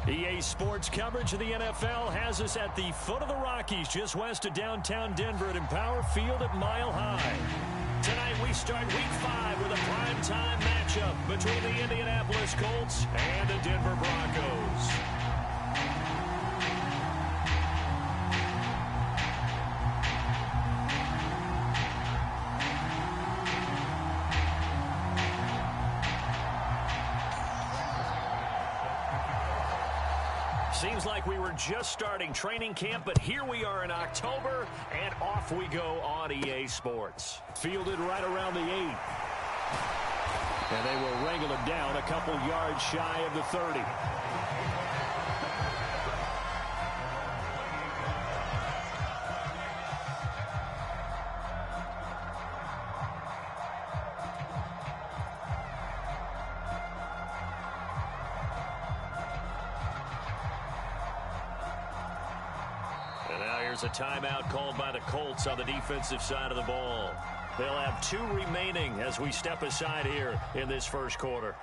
EA Sports coverage of the NFL has us at the foot of the Rockies, just west of downtown Denver at Empower Field at Mile High. Tonight we start Week 5 with a primetime matchup between the Indianapolis Colts and the Denver Broncos. Seems like we were just starting training camp, but here we are in October, and off we go on EA Sports. Fielded right around the 8. And they will wrangle him down a couple yards shy of the 30. A timeout called by the Colts on the defensive side of the ball. They'll have 2 remaining as we step aside here in this first quarter.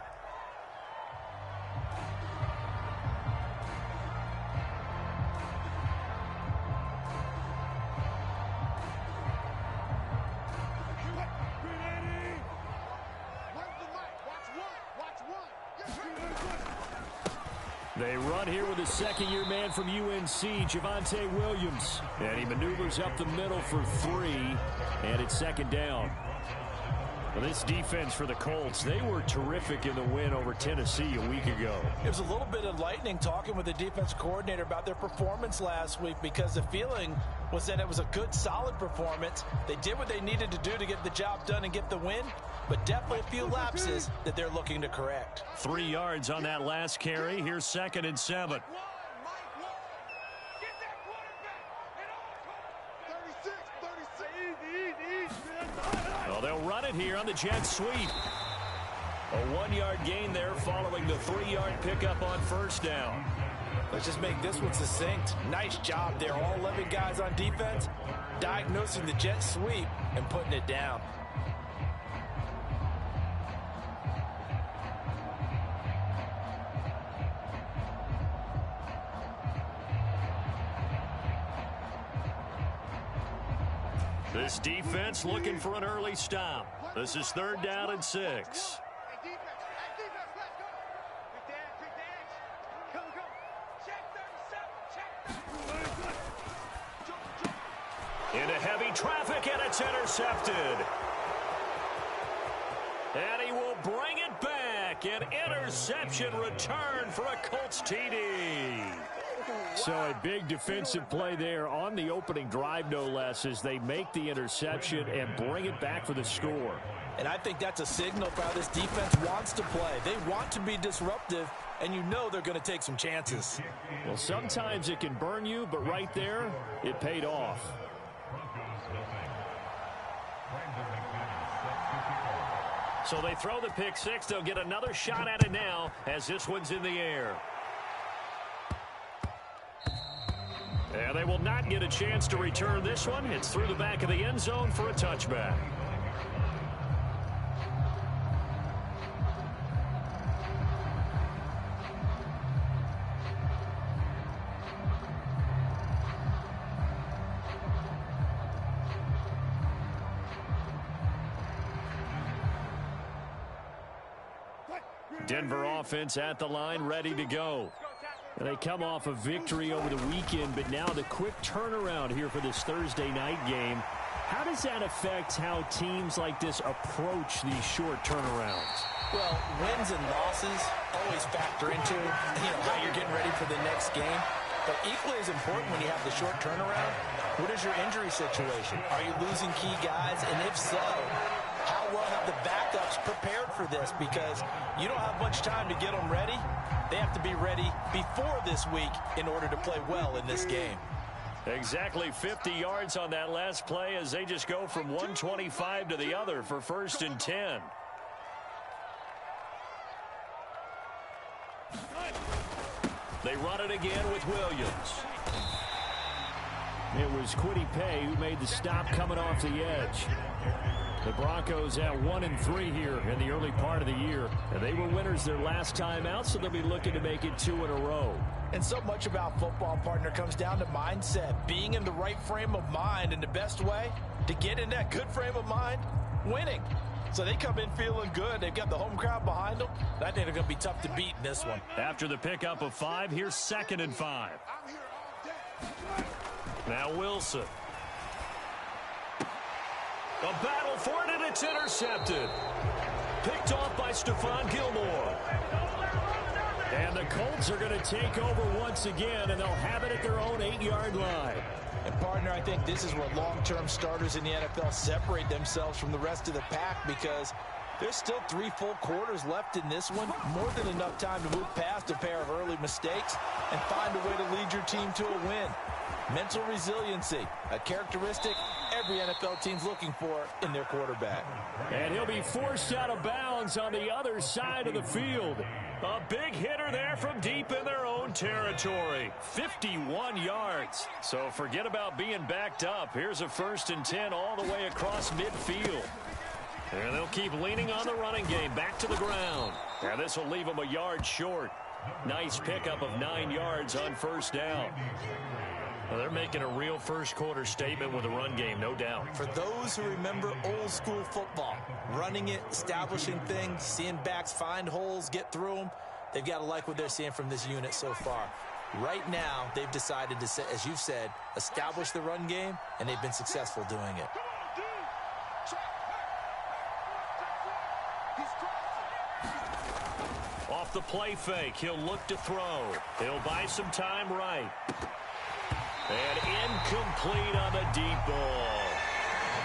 They run here with a second-year man from UNC, Javonte Williams. And he maneuvers up the middle for 3, and it's second down. Well, this defense for the Colts, they were terrific in the win over Tennessee a week ago. It was a little bit enlightening talking with the defense coordinator about their performance last week, because the feeling was that it was a good, solid performance. They did what they needed to do to get the job done and get the win, but definitely a few lapses that they're looking to correct. 3 yards on that last carry. Here's 2nd and 7. Well, they'll run it here on the jet sweep. A 1-yard gain there following the 3-yard pickup on first down. Let's just make this one succinct. Nice job there. All 11 guys on defense diagnosing the jet sweep and putting it down. This defense looking for an early stop. This is 3rd down and 6. Into heavy traffic, and it's intercepted. And he will bring it back. An interception return for a Colts TD. So a big defensive play there on the opening drive, no less, as they make the interception and bring it back for the score. And I think that's a signal for how this defense wants to play. They want to be disruptive, and you know they're going to take some chances. Well, sometimes it can burn you, but right there, it paid off. So they throw the pick 6. They'll get another shot at it now as this one's in the air. And they will not get a chance to return this one. It's through the back of the end zone for a touchback. Denver offense at the line, ready to go. And they come off a victory over the weekend, but now the quick turnaround here for this Thursday night game. How does that affect how teams like this approach these short turnarounds? Well, wins and losses always factor into how you're getting ready for the next game. But equally as important when you have the short turnaround, what is your injury situation? Are you losing key guys? And if so, how well have the backups prepared for this? Because you don't have much time to get them ready. They have to be ready before this week in order to play well in this game. Exactly 50 yards on that last play as they just go from 125 to the other for 1st and 10. They run it again with Williams. It was Kwity Paye who made the stop coming off the edge. The Broncos at 1-3 here in the early part of the year. And they were winners their last time out, so they'll be looking to make it 2 in a row. And so much about football, partner, comes down to mindset. Being in the right frame of mind, and the best way to get in that good frame of mind, winning. So they come in feeling good. They've got the home crowd behind them. I think they're going to be tough to beat in this one. After the pickup of 5, here's 2nd and 5. Now Wilson. A battle for it, and it's intercepted. Picked off by Stephon Gilmore. And the Colts are going to take over once again, and they'll have it at their own 8-yard line. And, partner, I think this is where long-term starters in the NFL separate themselves from the rest of the pack, because there's still 3 full quarters left in this one. More than enough time to move past a pair of early mistakes and find a way to lead your team to a win. Mental resiliency, a characteristic every NFL team's looking for in their quarterback. And he'll be forced out of bounds on the other side of the field. A big hitter there from deep in their own territory. 51 yards. So forget about being backed up. Here's a 1st and 10 all the way across midfield. And they'll keep leaning on the running game back to the ground. Now this will leave them a yard short. Nice pickup of 9 yards on 1st down. Well, they're making a real first-quarter statement with a run game, no doubt. For those who remember old-school football, running it, establishing things, seeing backs find holes, get through them, they've got to like what they're seeing from this unit so far. Right now, they've decided to, as you've said, establish the run game, and they've been successful doing it. Off the play fake, he'll look to throw. He'll buy some time right. And incomplete on the deep ball.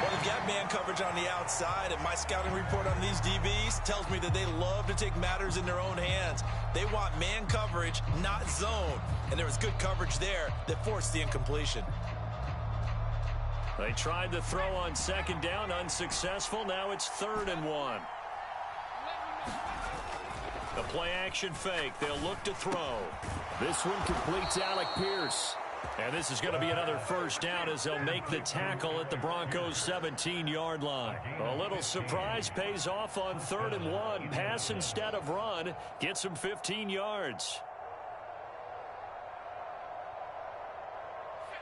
Well, they've got man coverage on the outside, and my scouting report on these DBs tells me that they love to take matters in their own hands. They want man coverage, not zone. And there was good coverage there that forced the incompletion. They tried the throw on 2nd down, unsuccessful. Now it's 3rd and 1. The play action fake. They'll look to throw. This one completes Alec Pierce. And this is going to be another 1st down as they'll make the tackle at the Broncos' 17-yard line. A little surprise pays off on 3rd and 1. Pass instead of run. Gets him 15 yards.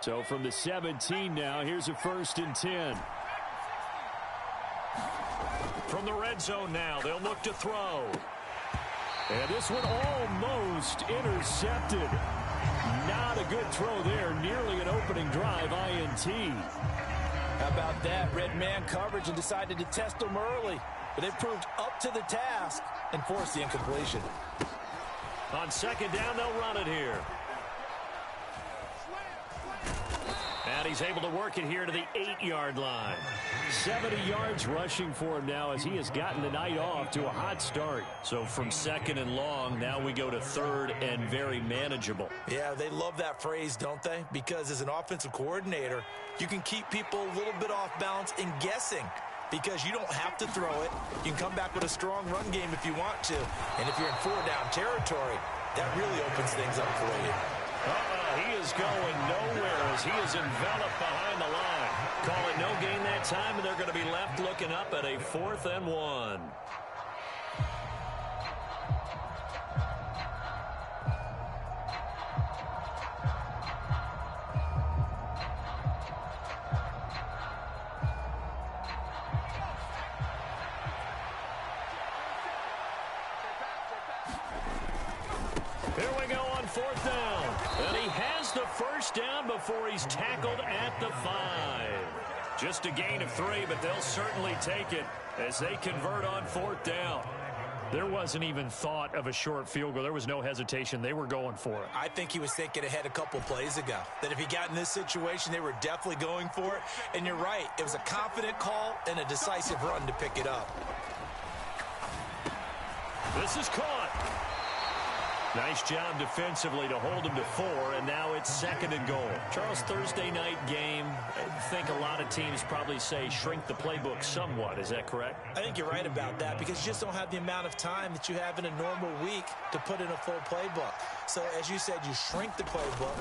So from the 17 now, here's a 1st and 10. From the red zone now, they'll look to throw. And this one almost intercepted. Not a good throw there. Nearly an opening drive INT. How about that? Red man coverage and decided to test them early. But they proved up to the task and forced the incompletion. On 2nd down, they'll run it here. And he's able to work it here to the 8-yard line. 70 yards rushing for him now as he has gotten the night off to a hot start. So from 2nd and long, now we go to 3rd and very manageable. Yeah, they love that phrase, don't they? Because as an offensive coordinator, you can keep people a little bit off balance and guessing. Because you don't have to throw it. You can come back with a strong run game if you want to. And if you're in 4-down territory, that really opens things up for you. He is going nowhere as he is enveloped behind the line. Call it no gain that time, and they're going to be left looking up at a 4th and 1. Here we go on 4th down. And he has the 1st down before he's tackled at the 5. Just a gain of 3, but they'll certainly take it as they convert on 4th down. There wasn't even thought of a short field goal. There was no hesitation. They were going for it. I think he was thinking ahead a couple plays ago. That if he got in this situation, they were definitely going for it. And you're right. It was a confident call and a decisive run to pick it up. This is caught. Nice job defensively to hold him to 4, and now it's 2nd and goal. Charles, Thursday night game, I think a lot of teams probably say shrink the playbook somewhat. Is that correct? I think you're right about that because you just don't have the amount of time that you have in a normal week to put in a full playbook. So, as you said, you shrink the playbook,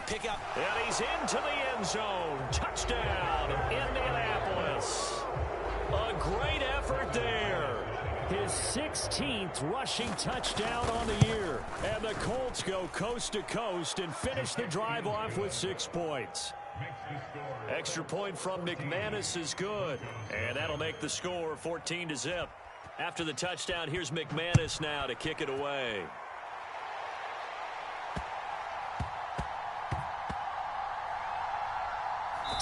pick out. And he's into the end zone. Touchdown, Indianapolis. A great effort there. His 16th rushing touchdown on the year. And the Colts go coast to coast and finish the drive off with 6 points. Extra point from McManus is good. And that'll make the score 14-0. After the touchdown, here's McManus now to kick it away.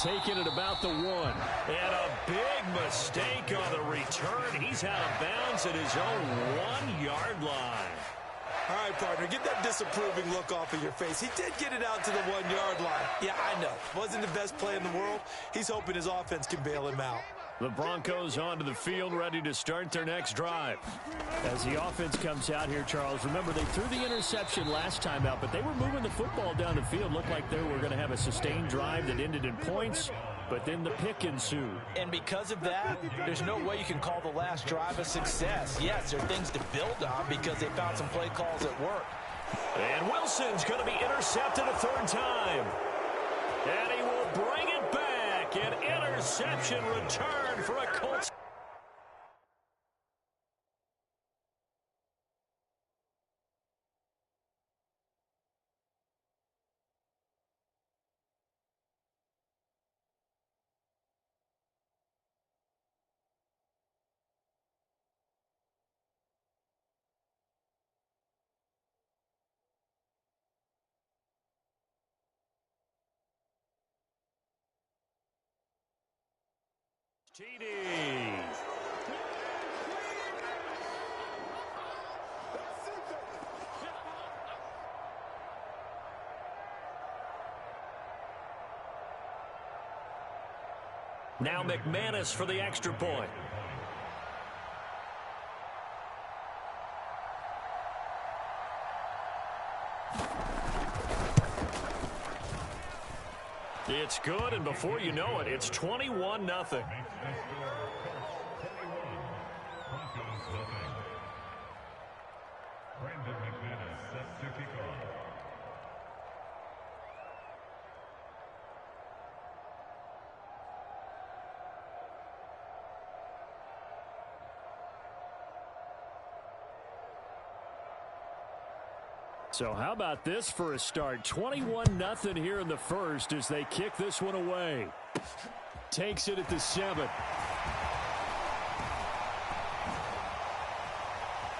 Taking it about the 1. And a big mistake on the return. He's out of bounds at his own 1-yard line. All right, partner, get that disapproving look off of your face. He did get it out to the 1-yard line. Yeah, I know. Wasn't the best play in the world. He's hoping his offense can bail him out. The Broncos onto the field, ready to start their next drive. As the offense comes out here, Charles, remember they threw the interception last time out, but they were moving the football down the field. Looked like they were going to have a sustained drive that ended in points, but then the pick ensued. And because of that, there's no way you can call the last drive a success. Yes, there are things to build on because they found some play calls at work. And Wilson's going to be intercepted a 3rd time. And he will bring it back. An interception return for a Colts. TD. Now McManus for the extra point. It's good, and before you know it, it's 21-0. So how about this for a start? 21-0 here in the first as they kick this one away. Takes it at the 7.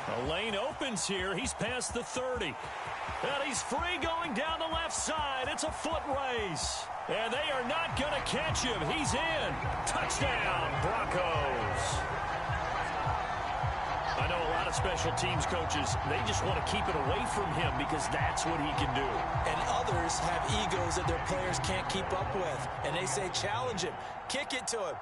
The lane opens here. He's past the 30. And he's free going down the left side. It's a foot race. And they are not going to catch him. He's in. Touchdown, Broncos. I know a lot of special teams coaches, they just want to keep it away from him because that's what he can do. And others have egos that their players can't keep up with. And they say, challenge him, kick it to him.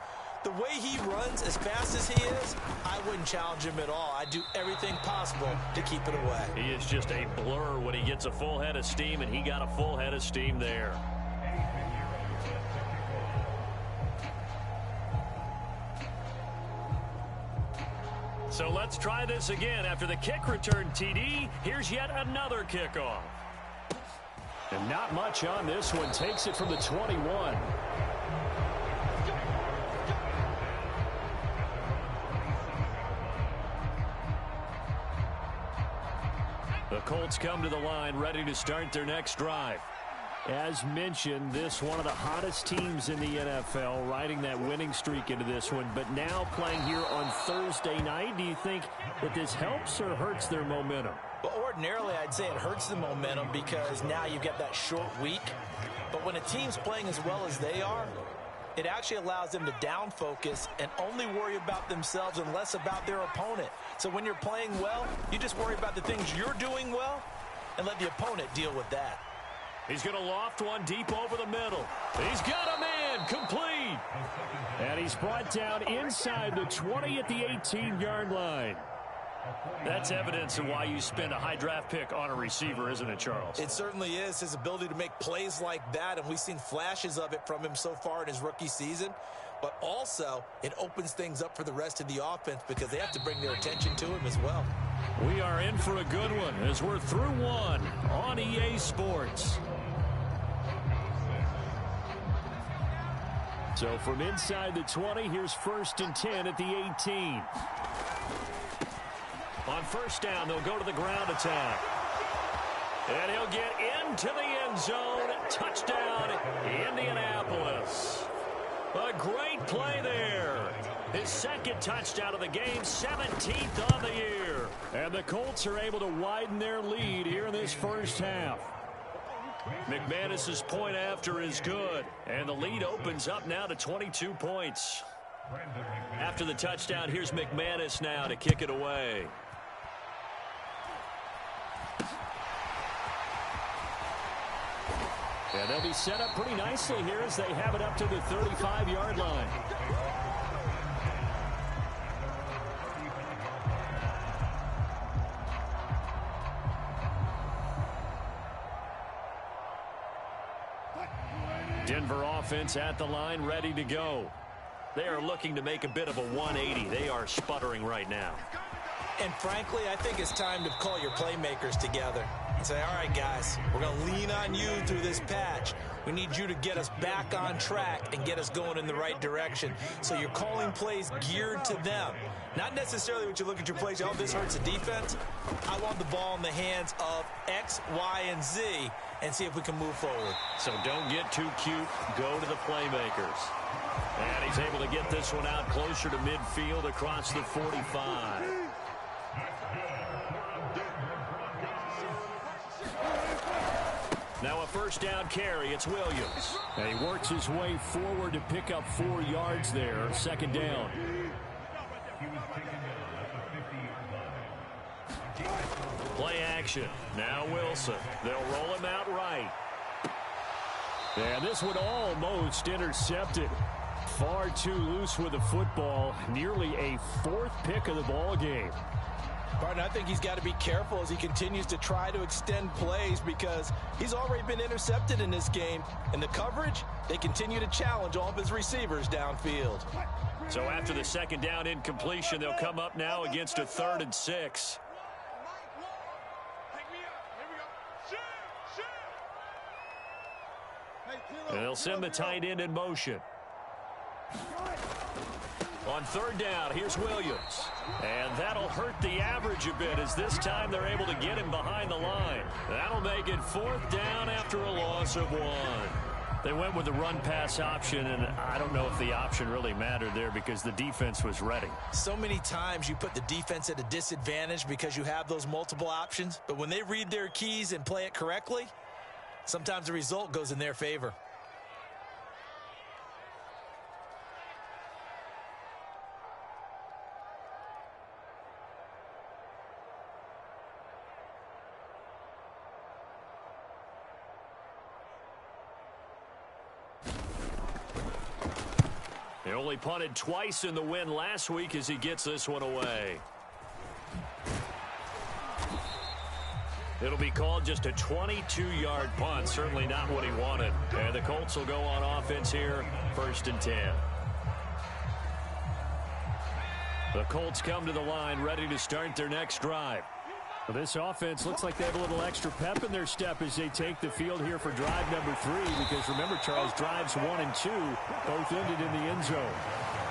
The way he runs as fast as he is, I wouldn't challenge him at all. I'd do everything possible to keep it away. He is just a blur when he gets a full head of steam, and he got a full head of steam there. So let's try this again. After the kick return, TD, here's yet another kickoff. And not much on this one. Takes it from the 21. The Colts come to the line, ready to start their next drive. As mentioned, this one of the hottest teams in the NFL, riding that winning streak into this one, but now playing here on Thursday night. Do you think that this helps or hurts their momentum? Well, ordinarily, I'd say it hurts the momentum because now you get that short week. But when a team's playing as well as they are, it actually allows them to down focus and only worry about themselves and less about their opponent. So when you're playing well, you just worry about the things you're doing well and let the opponent deal with that. He's going to loft one deep over the middle. He's got a man complete. And he's brought down inside the 20 at the 18-yard line. That's evidence of why you spend a high draft pick on a receiver, isn't it, Charles? It certainly is, his ability to make plays like that, and we've seen flashes of it from him so far in his rookie season. But also, it opens things up for the rest of the offense because they have to bring their attention to him as well. We are in for a good one as we're through one on EA Sports. So from inside the 20, here's 1st and 10 at the 18. On first down, they'll go to the ground attack. And he'll get into the end zone. Touchdown, Indianapolis. A great play there. His second touchdown of the game, 17th on the year. And the Colts are able to widen their lead here in this first half. McManus's point after is good. And the lead opens up now to 22 points. After the touchdown, here's McManus now to kick it away. And they'll be set up pretty nicely here as they have it up to the 35-yard line. Denver offense at the line, ready to go. They are looking to make a bit of a 180. They are sputtering right now. And frankly, I think it's time to call your playmakers together and say, all right, guys, we're going to lean on you through this patch. We need you to get us back on track and get us going in the right direction. So you're calling plays geared to them. Not necessarily when you look at your plays, oh, this hurts the defense. I want the ball in the hands of X, Y, and Z and see if we can move forward. So don't get too cute. Go to the playmakers. And he's able to get this one out closer to midfield across the 45. Now a first down carry. It's Williams. And he works his way forward to pick up 4 yards there. Second down. Play action. Now Wilson. They'll roll him out right. And this one almost intercepted. Far too loose with the football. Nearly a 4th pick of the ball game. Partner, I think he's got to be careful as he continues to try to extend plays because he's already been intercepted in this game. And the coverage, they continue to challenge all of his receivers downfield. So after the second down incompletion, they'll come up now against a 3rd and 6. And they'll send the tight end in motion. On 3rd down, here's Williams. And that'll hurt the average a bit as this time they're able to get him behind the line. That'll make it 4th down after a loss of 1. They went with the run-pass option, and I don't know if the option really mattered there because the defense was ready. So many times you put the defense at a disadvantage because you have those multiple options. But when they read their keys and play it correctly, sometimes the result goes in their favor. They only punted twice in the win last week as he gets this one away. It'll be called just a 22-yard punt. Certainly not what he wanted. And the Colts will go on offense here, 1st and 10. The Colts come to the line ready to start their next drive. Well, this offense looks like they have a little extra pep in their step as they take the field here for drive number 3. Because remember, Charles, drives 1 and 2 both ended in the end zone.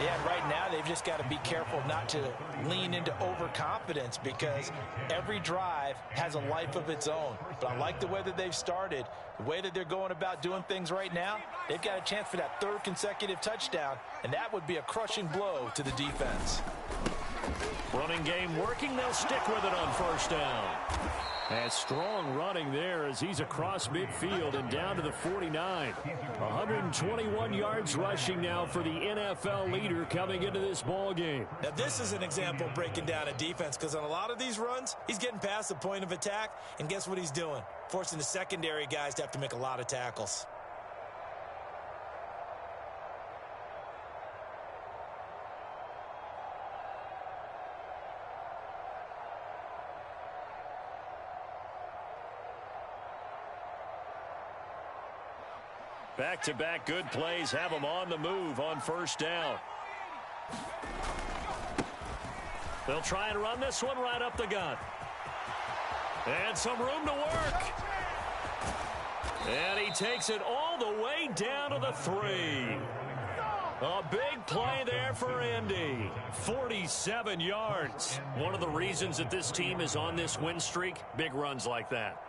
Yeah, right now they've just got to be careful not to lean into overconfidence because every drive has a life of its own. But I like the way that they've started, the way that they're going about doing things right now. They've got a chance for that 3rd consecutive touchdown, and that would be a crushing blow to the defense. Running game working. They'll stick with it on 1st down. And strong running there as he's across midfield and down to the 49. 121 yards rushing now for the NFL leader coming into this ball game. Now this is an example of breaking down a defense because on a lot of these runs, he's getting past the point of attack, and guess what he's doing? Forcing the secondary guys to have to make a lot of tackles. Back-to-back good plays have them on the move on first down. They'll try and run this one right up the gut. And some room to work. And he takes it all the way down to the 3. A big play there for Indy. 47 yards. One of the reasons that this team is on this win streak, big runs like that.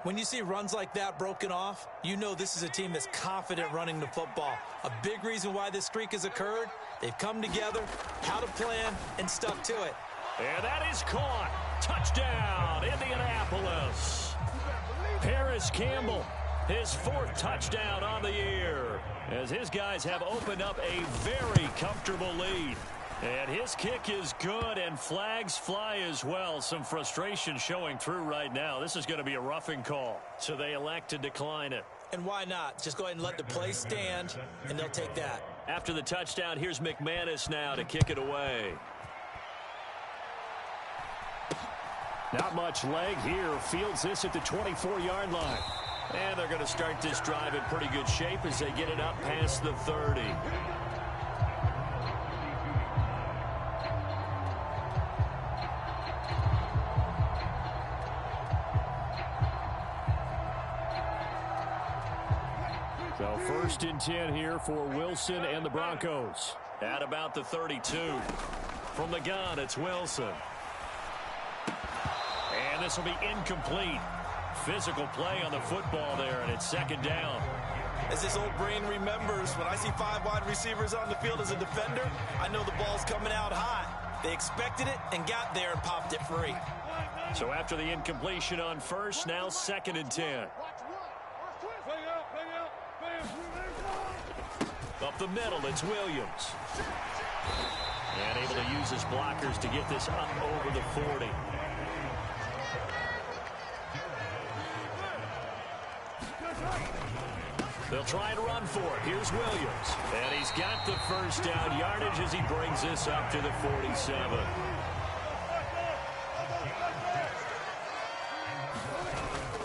When you see runs like that broken off, you know this is a team that's confident running the football. A big reason why this streak has occurred, they've come together, had a plan, and stuck to it. And that is caught. Touchdown, Indianapolis. Paris Campbell, his 4th touchdown on the year, as his guys have opened up a very comfortable lead. And his kick is good, and flags fly as well. Some frustration showing through right now. This is going to be a roughing call, so they elect to decline it. And why not? Just go ahead and let the play stand, and they'll take that. After the touchdown, here's McManus now to kick it away. Not much leg here. Fields this at the 24-yard line. And they're going to start this drive in pretty good shape as they get it up past the 30. So 1st and 10 here for Wilson and the Broncos. At about the 32. From the gun, it's Wilson. And this will be incomplete. Physical play on the football there, and it's 2nd down. As this old brain remembers, when I see 5 wide receivers on the field as a defender, I know the ball's coming out hot. They expected it and got there and popped it free. So after the incompletion on 1st, now 2nd and 10. Up the middle, it's Williams. And able to use his blockers to get this up over the 40. They'll try and run for it. Here's Williams. And he's got the 1st down yardage as he brings this up to the 47.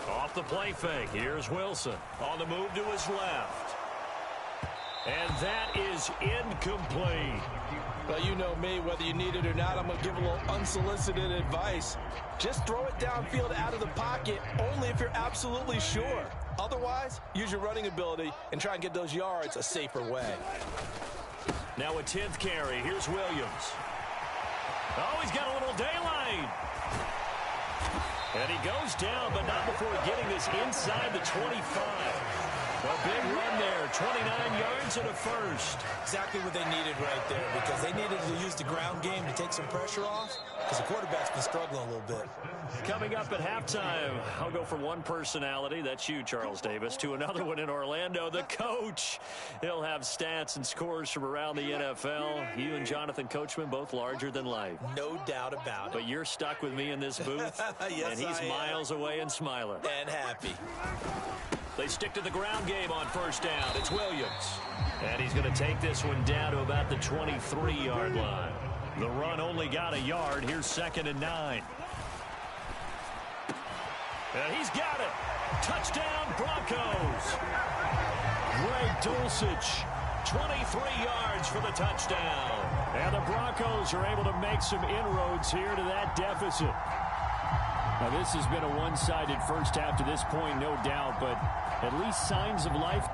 Off the play fake. Here's Wilson. On the move to his left. And that is incomplete. Well, you know me, whether you need it or not, I'm going to give a little unsolicited advice. Just throw it downfield out of the pocket, only if you're absolutely sure. Otherwise, use your running ability and try and get those yards a safer way. Now a 10th carry. Here's Williams. Oh, he's got a little daylight. And he goes down, but not before getting this inside the 25. A big run there, 29 yards and a 1st. Exactly what they needed right there, because they needed to use the ground game to take some pressure off, because the quarterback's been struggling a little bit. Coming up at halftime, I'll go from one personality, that's you, Charles Davis, to another one in Orlando, the coach. He'll have stats and scores from around the NFL. You and Jonathan Coachman, both larger than life. No doubt about it. But you're stuck with me in this booth, yes, and he's miles away and smiling. And happy. They stick to the ground game on 1st down. It's Williams. And he's going to take this one down to about the 23-yard line. The run only got a yard. Here's 2nd and 9. And he's got it. Touchdown, Broncos. Greg Dulcich, 23 yards for the touchdown. And the Broncos are able to make some inroads here to that deficit. Now, this has been a one-sided first half to this point, no doubt, but at least signs of life.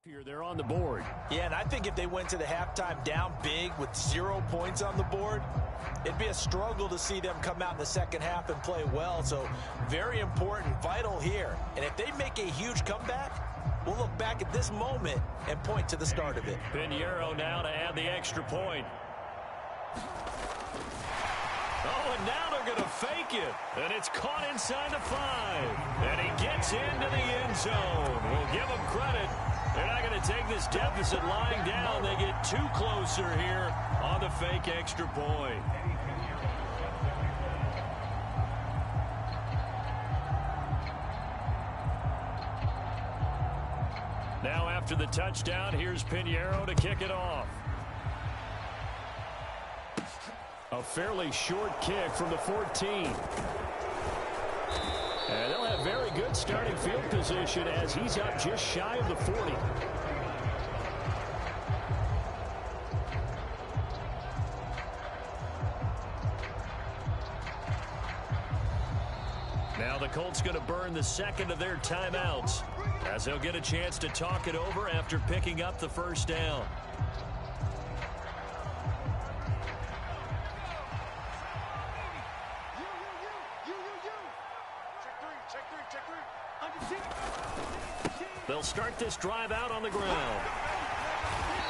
Here they're on the board. Yeah, and I think if they went to the halftime down big with 0 points on the board, it'd be a struggle to see them come out in the second half and play well. So very important, vital here. And if they make a huge comeback, we'll look back at this moment and point to the start of it. Pinheiro now to add the extra point. Oh, and now they're going to fake it. And it's caught inside the 5. And he gets into the end zone. We'll give him credit. They're not going to take this deficit lying down. They get too closer here on the fake extra point. Now after the touchdown, here's Pinheiro to kick it off. A fairly short kick from the 14. And they'll have very good starting field position as he's up just shy of the 40. Now the Colts going to burn the second of their timeouts as they'll get a chance to talk it over after picking up the first down. They'll start this drive out on the ground.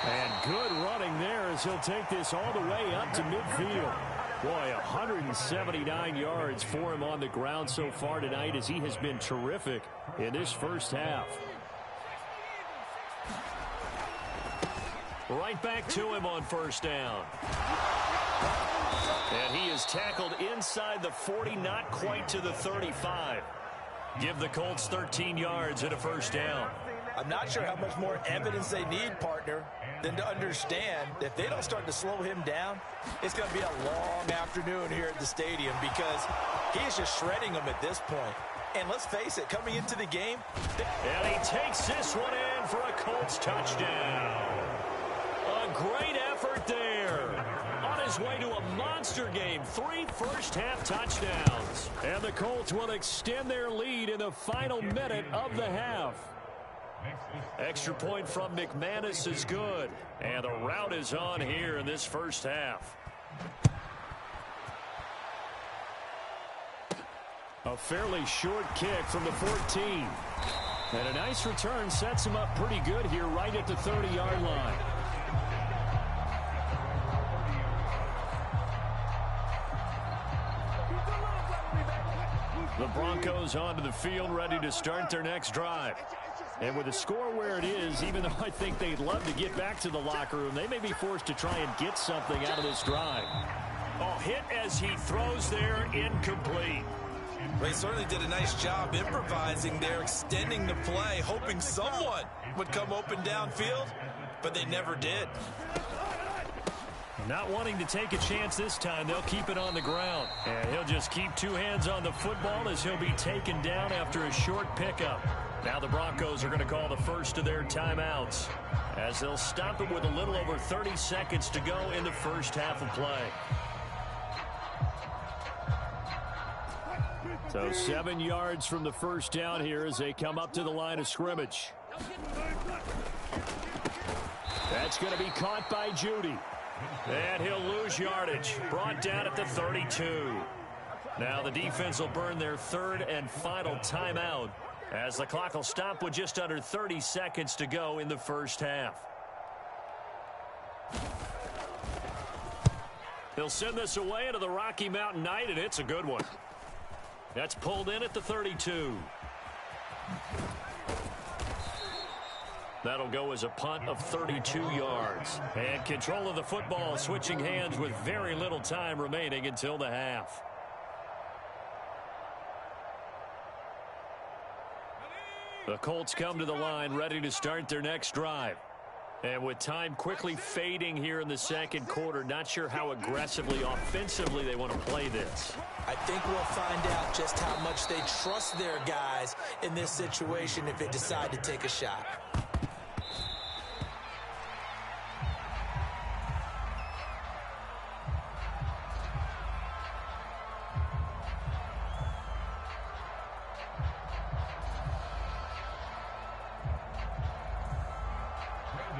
And good running there as he'll take this all the way up to midfield. Boy, 179 yards for him on the ground so far tonight as he has been terrific in this first half. Right back to him on first down. And he is tackled inside the 40, not quite to the 35. Give the Colts 13 yards and a first down. I'm not sure how much more evidence they need, partner, than to understand that if they don't start to slow him down, it's going to be a long afternoon here at the stadium because he is just shredding them at this point. And let's face it, coming into the game. And he takes this one in for a Colts touchdown. A great effort there. On his way to a monster game, 3 first-half touchdowns. And the Colts will extend their lead in the final minute of the half. Extra point from McManus is good. And the route is on here in this first half. A fairly short kick from the 14. And a nice return sets him up pretty good here right at the 30-yard line. The Broncos onto the field ready to start their next drive. And with the score where it is, even though I think they'd love to get back to the locker room, they may be forced to try and get something out of this drive. Oh, hit as he throws there, incomplete. They certainly did a nice job improvising there, extending the play, hoping someone would come open downfield, but they never did. Not wanting to take a chance this time, they'll keep it on the ground. And he'll just keep 2 hands on the football as he'll be taken down after a short pickup. Now the Broncos are going to call the first of their timeouts as they'll stop it with a little over 30 seconds to go in the first half of play. So 7 yards from the first down here as they come up to the line of scrimmage. That's going to be caught by Judy. And he'll lose yardage. Brought down at the 32. Now the defense will burn their third and final timeout as the clock will stop with just under 30 seconds to go in the first half. They'll send this away into the Rocky Mountain Night, and it's a good one. That's pulled in at the 32. That'll go as a punt of 32 yards. And control of the football switching hands with very little time remaining until the half. The Colts come to the line ready to start their next drive. And with time quickly fading here in the second quarter, not sure how aggressively, offensively they want to play this. I think we'll find out just how much they trust their guys in this situation if they decide to take a shot.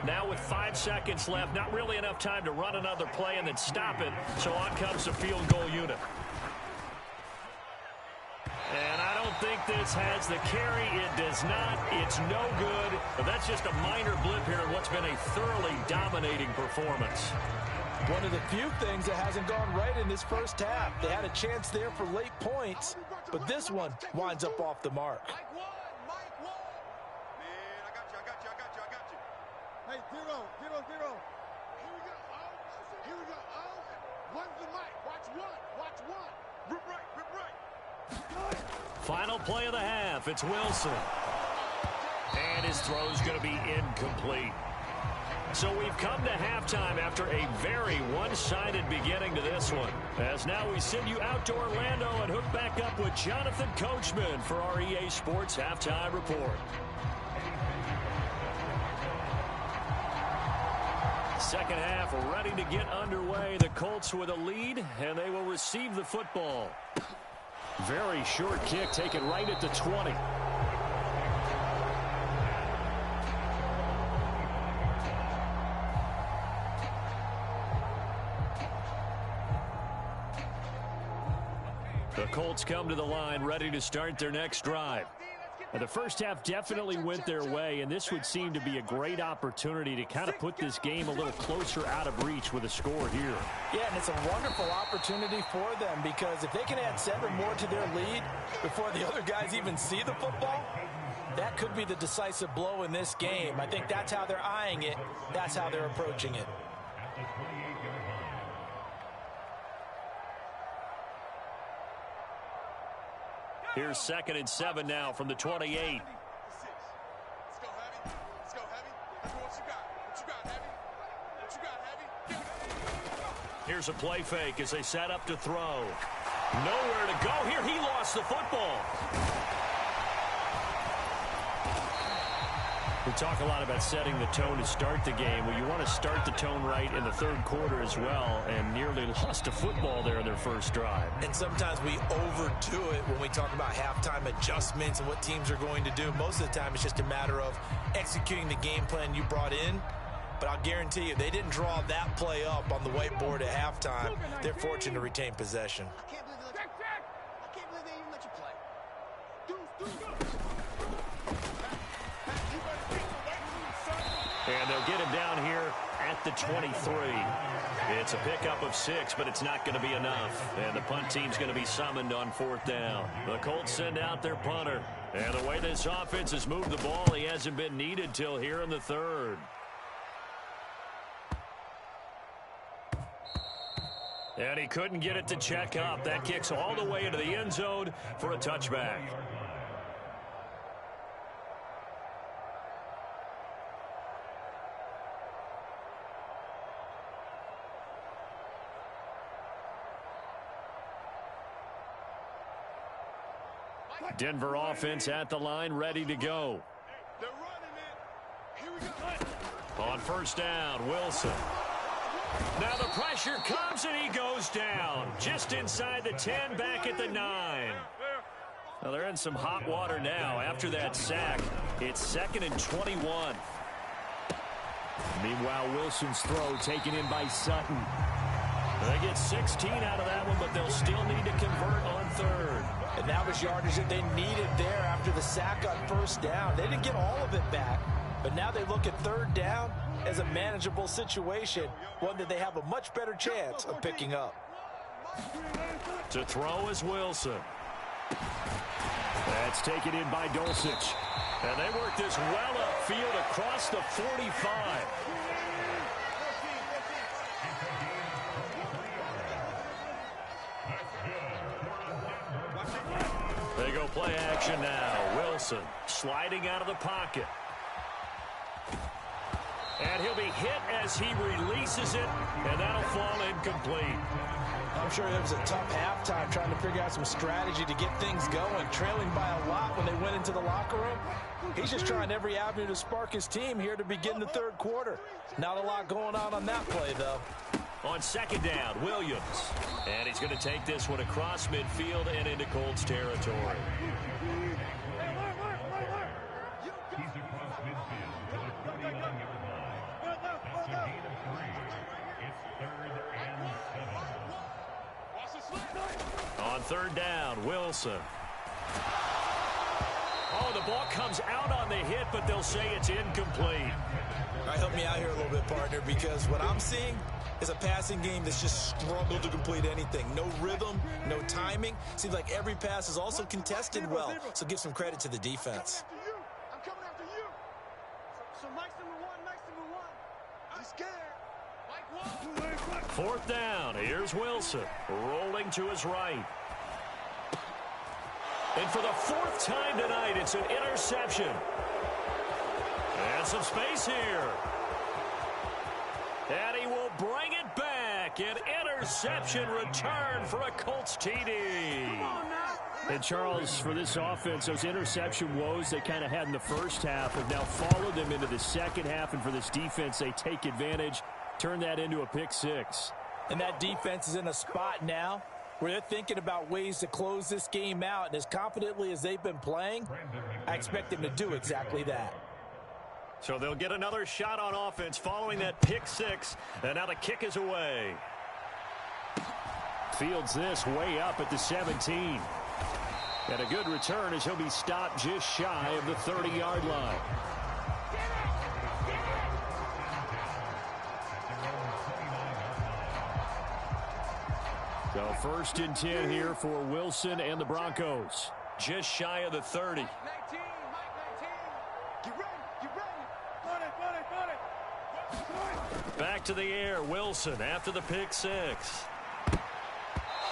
Now with 5 seconds left, not really enough time to run another play and then stop it. So on comes the field goal unit. And I don't think this has the carry. It does not. It's no good. But that's just a minor blip here in what's been a thoroughly dominating performance. One of the few things that hasn't gone right in this first half. They had a chance there for late points, but this one winds up off the mark. Mike one. Man, I got you. Hey, zero. Here we go. One's the mic. Watch one. Rip right. Final play of the half. It's Wilson. And his throw's going to be incomplete. So we've come to halftime after a very one-sided beginning to this one. As now we send you out to Orlando and hook back up with Jonathan Coachman for our EA Sports Halftime Report. Second half ready to get underway. The Colts with a lead, and they will receive the football. Very short kick taken right at the 20. The Colts come to the line ready to start their next drive. And the first half definitely went their way, and this would seem to be a great opportunity to kind of put this game a little closer out of reach with a score here. Yeah, and it's a wonderful opportunity for them because if they can add 7 more to their lead before the other guys even see the football, that could be the decisive blow in this game. I think that's how they're eyeing it. That's how they're approaching it. Here's 2nd and 7 now from the 28. Let's go heavy. That's what you got, heavy. Here's a play fake as they set up to throw. Nowhere to go here. He lost the football. We talk a lot about setting the tone to start the game. Well, you want to start the tone right in the third quarter as well, and nearly lost a football there in their first drive. And sometimes we overdo it when we talk about halftime adjustments and what teams are going to do. Most of the time, it's just a matter of executing the game plan you brought in. But I'll guarantee you, they didn't draw that play up on the whiteboard at halftime. They're fortunate to retain possession. I can't believe they even let you play. And they'll get him down here at the 23. It's a pickup of 6, but it's not going to be enough. And the punt team's going to be summoned on 4th down. The Colts send out their punter. And the way this offense has moved the ball, he hasn't been needed till here in the 3rd. And he couldn't get it to check up. That kicks all the way into the end zone for a touchback. Denver offense at the line, ready to go. They're running it. Here we go. On 1st down, Wilson. Now the pressure comes and he goes down. Just inside the 10, back at the 9. Well, they're in some hot water now. After that sack, it's 2nd and 21. Meanwhile, Wilson's throw taken in by Sutton. They get 16 out of that one, but they'll still need to convert on 3rd. And that was yardage that they needed there after the sack on 1st down. They didn't get all of it back, but now they look at 3rd down as a manageable situation, one that they have a much better chance of picking up. To throw is Wilson. That's taken in by Dulcich. And they work this well upfield across the 45. They go play action now. Wilson sliding out of the pocket. And he'll be hit as he releases it, and that'll fall incomplete. I'm sure it was a tough halftime trying to figure out some strategy to get things going, trailing by a lot when they went into the locker room. He's just trying every avenue to spark his team here to begin the 3rd quarter. Not a lot going on that play, though. On 2nd down, Williams. And he's going to take this one across midfield and into Colts territory. On third down, Wilson. Oh, the ball comes out on the hit, but they'll say it's incomplete. All right, help me out here a little bit, partner, because what I'm seeing is a passing game that's just struggled to complete anything. No rhythm, no timing. Seems like every pass is also contested well, so give some credit to the defense. I'm coming after you. So Mike's number one. I'm scared. Mike 1. Fourth down. Here's Wilson rolling to his right. And for the fourth time tonight, it's an interception. And some space here. And he will bring it back. An interception return for a Colts TD. And Charles, for this offense, those interception woes they kind of had in the first half have now followed them into the second half. And for this defense, they take advantage, turn that into a pick six. And that defense is in a spot now where they're thinking about ways to close this game out. And as confidently as they've been playing, I expect them to do exactly that. So they'll get another shot on offense following that pick six. And now the kick is away. Fields this way up at the 17. And a good return as he'll be stopped just shy of the 30-yard line. So first and 10 here for Wilson and the Broncos. Just shy of the 30. Mike 19. Get ready. Run it. Back to the air, Wilson after the pick six.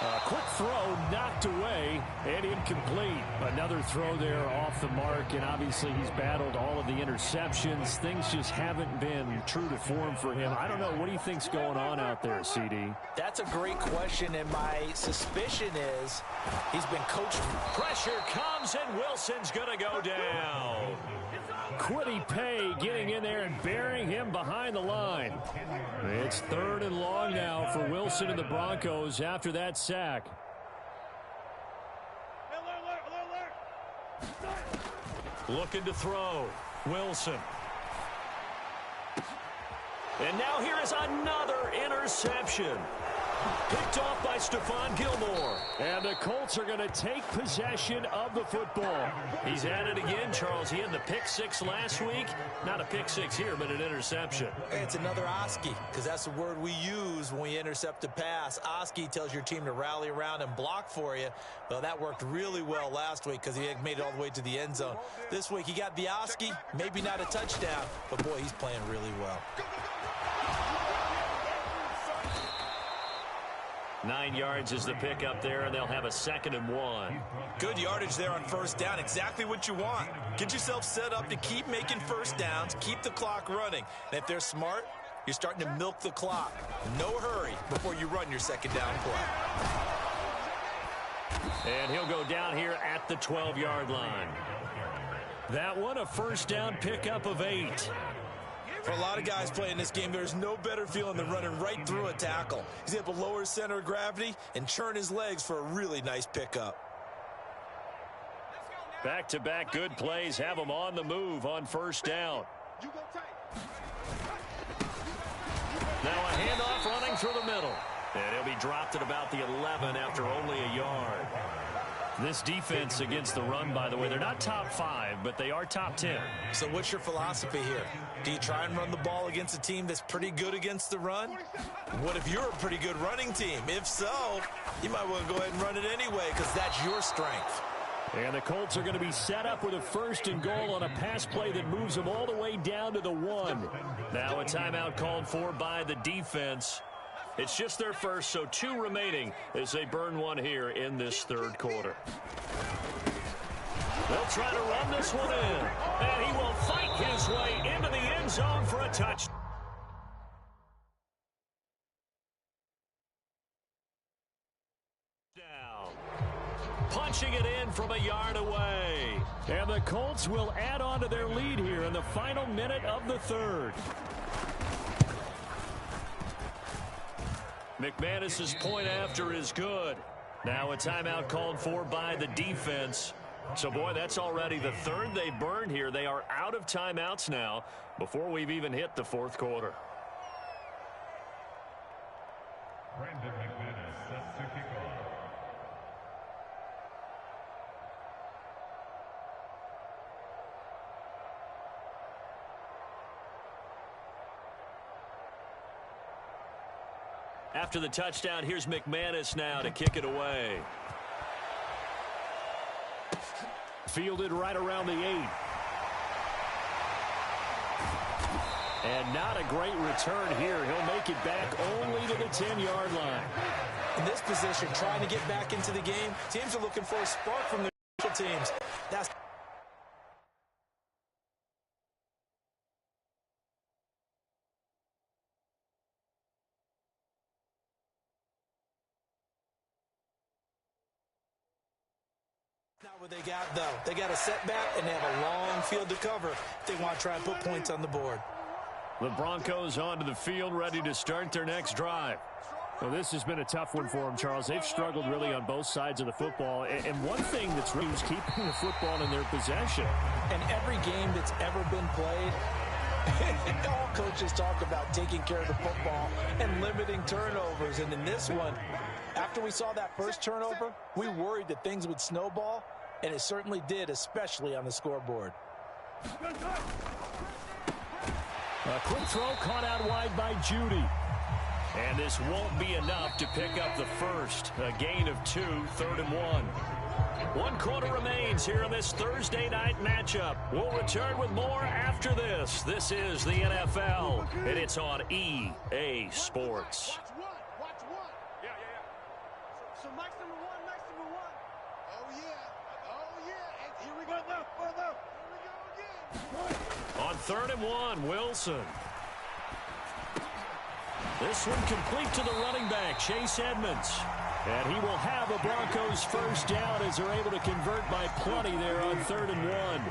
A quick throw knocked away and incomplete. Another throw there off the mark, and obviously he's battled all of the interceptions. Things just haven't been true to form for him. I don't know. What do you think's going on out there, CD? That's a great question, and my suspicion is he's been coached. Pressure comes, and Wilson's going to go down. Quiddy Pay getting in there and burying him behind the line. It's third and long now for Wilson and the Broncos after that sack. Looking to throw. Wilson. And now here is another interception. Picked off by Stephon Gilmore. And the Colts are going to take possession of the football. He's at it again, Charles. He had the pick six last week. Not a pick six here, but an interception. It's another Oski, because that's the word we use when we intercept a pass. Oski tells your team to rally around and block for you. Well, that worked really well last week because he had made it all the way to the end zone. This week he got the Oski, maybe not a touchdown, but boy, he's playing really well. 9 yards is the pick up there, and they'll have a 2nd and 1. Good yardage there on first down. Exactly what you want. Get yourself set up to keep making first downs, keep the clock running. And if they're smart, you're starting to milk the clock. No hurry before you run your second down play. And he'll go down here at the 12-yard line. That one a first down pickup of 8. For a lot of guys playing this game, there's no better feeling than running right through a tackle. He's able to lower his center of gravity and churn his legs for a really nice pickup. Back-to-back good plays have him on the move on first down. Now a handoff running through the middle. And he'll be dropped at about the 11 after only a yard. This defense against the run, by the way, they're not top 5, but they are top 10. So what's your philosophy here? Do you try and run the ball against a team that's pretty good against the run? What if you're a pretty good running team? If so, you might want to go ahead and run it anyway because that's your strength. And the Colts are going to be set up with a 1st and goal on a pass play that moves them all the way down to the 1. Now a timeout called for by the defense. It's just their first, so 2 remaining as they burn one here in this 3rd quarter. They'll try to run this one in, and he will fight his way into the end zone for a touchdown. Punching it in from a yard away. And the Colts will add on to their lead here in the final minute of the 3rd. McManus's point after is good. Now a timeout called for by the defense. So, boy, that's already the 3rd they burned here. They are out of timeouts now before we've even hit the 4th quarter. After the touchdown, here's McManus now to kick it away. Fielded right around the 8. And not a great return here. He'll make it back only to the 10-yard line. In this position, trying to get back into the game, teams are looking for a spark from their special teams. That's not what they got, though. They got a setback, and they have a long field to cover if they want to try and put points on the board. The Broncos onto the field, ready to start their next drive. Well, this has been a tough one for them, Charles. They've struggled really on both sides of the football. And one thing that's really is keeping the football in their possession. And every game that's ever been played, all coaches talk about taking care of the football and limiting turnovers. And in this one, after we saw that first turnover, we worried that things would snowball, and it certainly did, especially on the scoreboard. A quick throw caught out wide by Judy. And this won't be enough to pick up the first. A gain of 2, 3rd and 1. 1 quarter remains here in this Thursday night matchup. We'll return with more after this. This is the NFL, and it's on EA Sports. Watch one. Yeah. So Mike's number one. Oh, yeah. And here we go. Here we go again. On 3rd and 1, Wilson. This one complete to the running back, Chase Edmonds. And he will have a Broncos first down as they're able to convert by plenty there on 3rd and 1.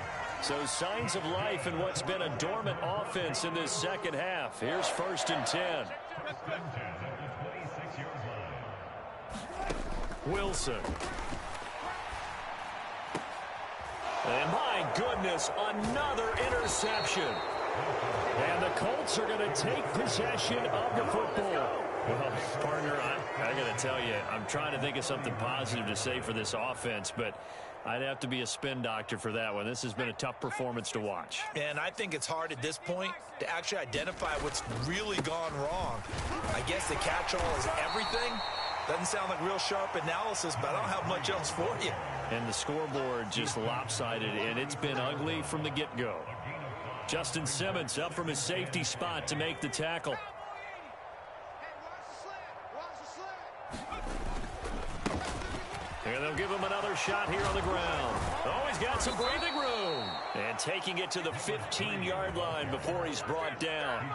So signs of life in what's been a dormant offense in this second half. Here's 1st and 10. Wilson. And my goodness, another interception. And the Colts are going to take possession of the football. Well, partner, I got to tell you, I'm trying to think of something positive to say for this offense, but I'd have to be a spin doctor for that one. This has been a tough performance to watch. And I think it's hard at this point to actually identify what's really gone wrong. I guess the catch-all is everything. Doesn't sound like real sharp analysis, but I don't have much else for you. And the scoreboard just lopsided, and it's been ugly from the get-go. Justin Simmons up from his safety spot to make the tackle. And they'll give him another shot here on the ground. Oh, he's got some breathing room. And taking it to the 15-yard line before he's brought down.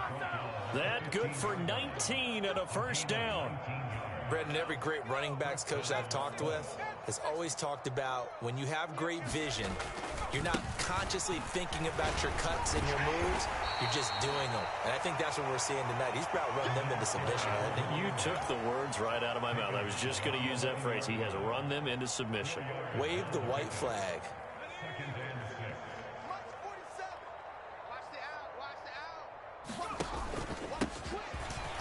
That good for 19 and a first down. Brendan, every great running backs coach I've talked with has always talked about when you have great vision, you're not consciously thinking about your cuts and your moves, you're just doing them. And I think that's what we're seeing tonight. He's about run them into submission, hasn't he? You took the words right out of my mouth. I was just going to use that phrase. He has run them into submission. Wave the white flag.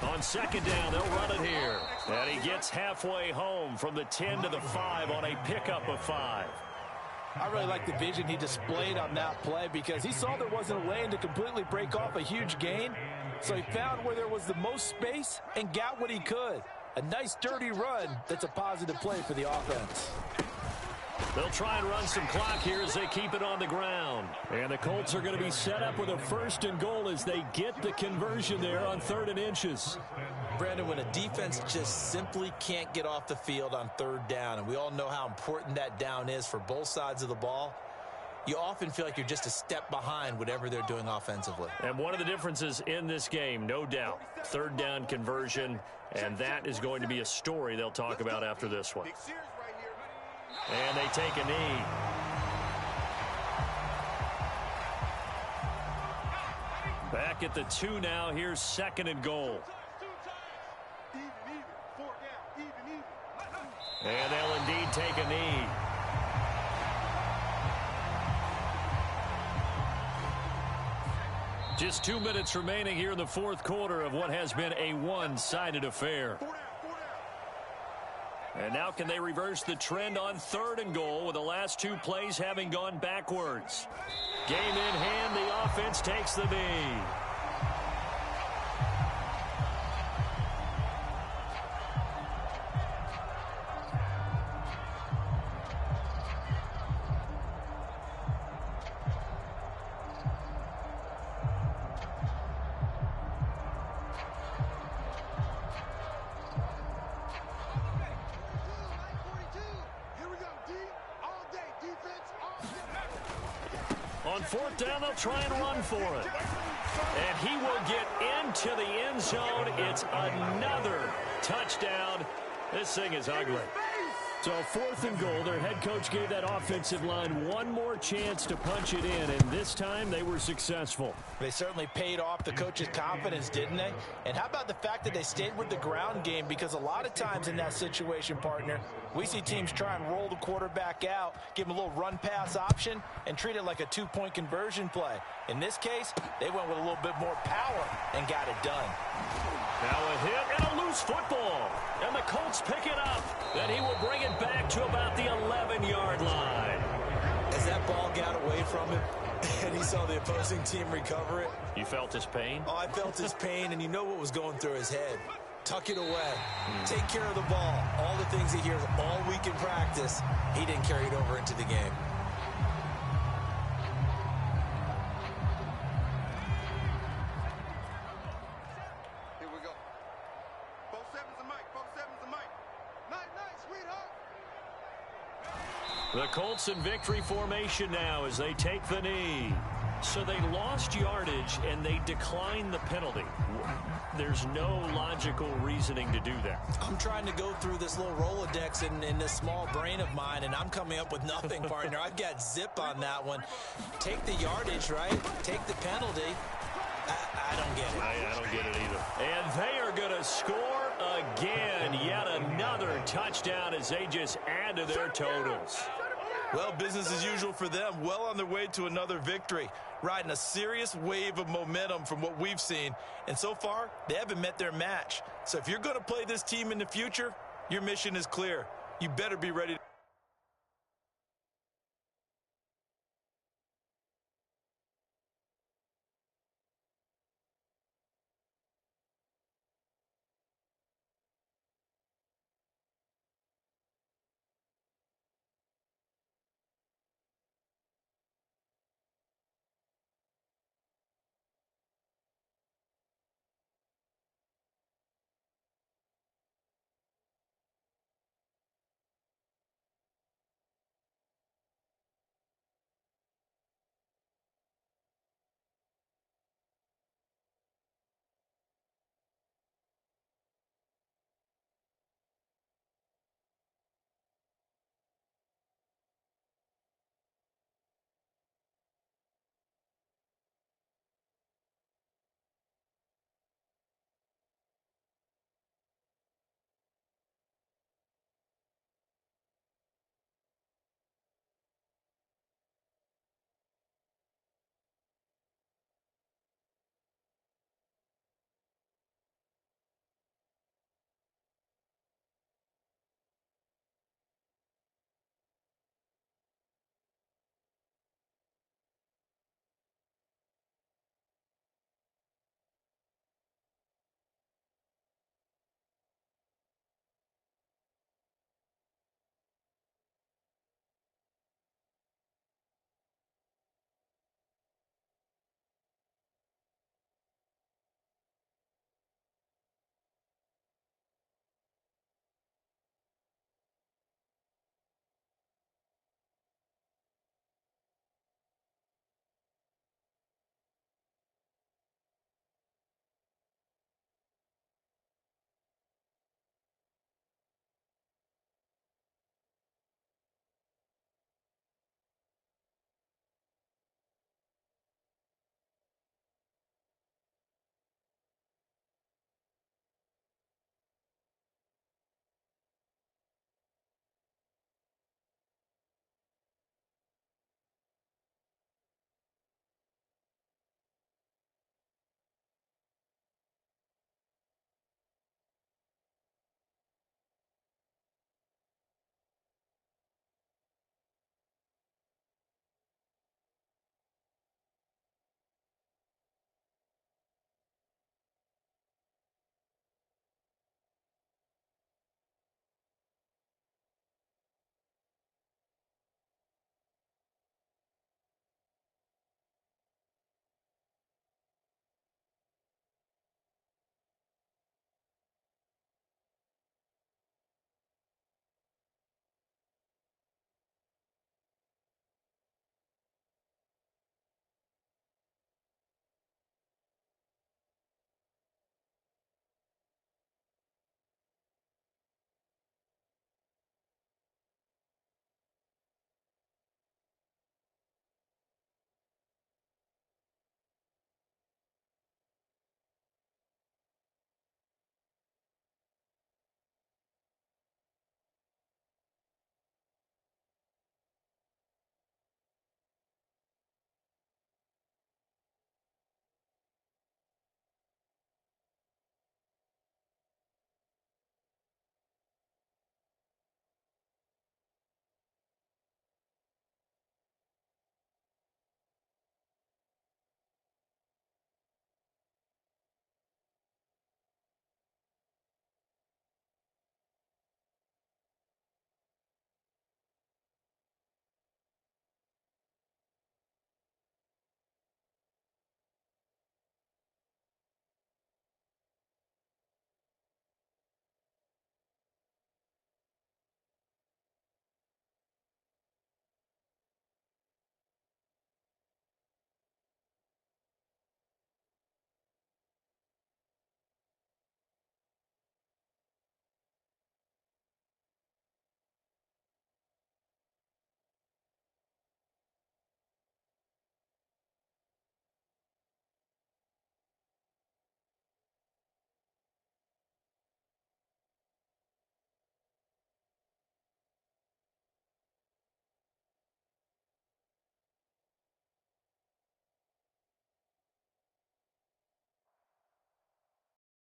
On 2nd down, they'll run it here. And he gets halfway home from the 10 to the 5 on a pickup of 5. I really like the vision he displayed on that play because he saw there wasn't a lane to completely break off a huge gain. So he found where there was the most space and got what he could. A nice dirty run that's a positive play for the offense. They'll try and run some clock here as they keep it on the ground. And the Colts are going to be set up with a 1st and goal as they get the conversion there on 3rd and inches. Brandon, when a defense just simply can't get off the field on 3rd down, and we all know how important that down is for both sides of the ball, you often feel like you're just a step behind whatever they're doing offensively. And one of the differences in this game, no doubt, 3rd down conversion, and that is going to be a story they'll talk about after this one. And they take a knee. Back at the 2 now. Here's 2nd and goal. And they'll indeed take a knee. Just 2 minutes remaining here in the 4th quarter of what has been a one-sided affair. And now can they reverse the trend on 3rd and goal with the last 2 plays having gone backwards? Game in hand, the offense takes the knee. On fourth down, they'll try and run for it. And he will get into the end zone. It's another touchdown. This thing is ugly. So fourth and goal, their head coach gave that offensive line one more chance to punch it in, and this time they were successful. They certainly paid off the coach's confidence, didn't they? And how about the fact that they stayed with the ground game? Because a lot of times in that situation, partner, we see teams try and roll the quarterback out, give him a little run-pass option, and treat it like a two-point conversion play. In this case, they went with a little bit more power and got it done. Now a hit and a loose football. And the Colts pick it up. Then he will bring it back to about the 11-yard line. As that ball got away from him and he saw the opposing team recover it. You felt his pain? Oh, I felt his pain, and you know what was going through his head. Tuck it away. Take care of the ball. All the things he hears all week in practice, he didn't carry it over into the game. Here we go. 4-7's a mic. 4-7's a mic. Night, sweetheart. The Colts in victory formation now as they take the knee. So they lost yardage and they declined the penalty. There's no logical reasoning to do that. I'm trying to go through this little Rolodex in this small brain of mine, and I'm coming up with nothing, partner. I've got zip on that one. Take the yardage, right? Take the penalty. I don't get it. I don't get it either. And they are going to score again. Yet another touchdown as they just add to their totals. Well, business as usual for them. Well on their way to another victory. Riding a serious wave of momentum from what we've seen. And so far, they haven't met their match. So if you're going to play this team in the future, your mission is clear. You better be ready.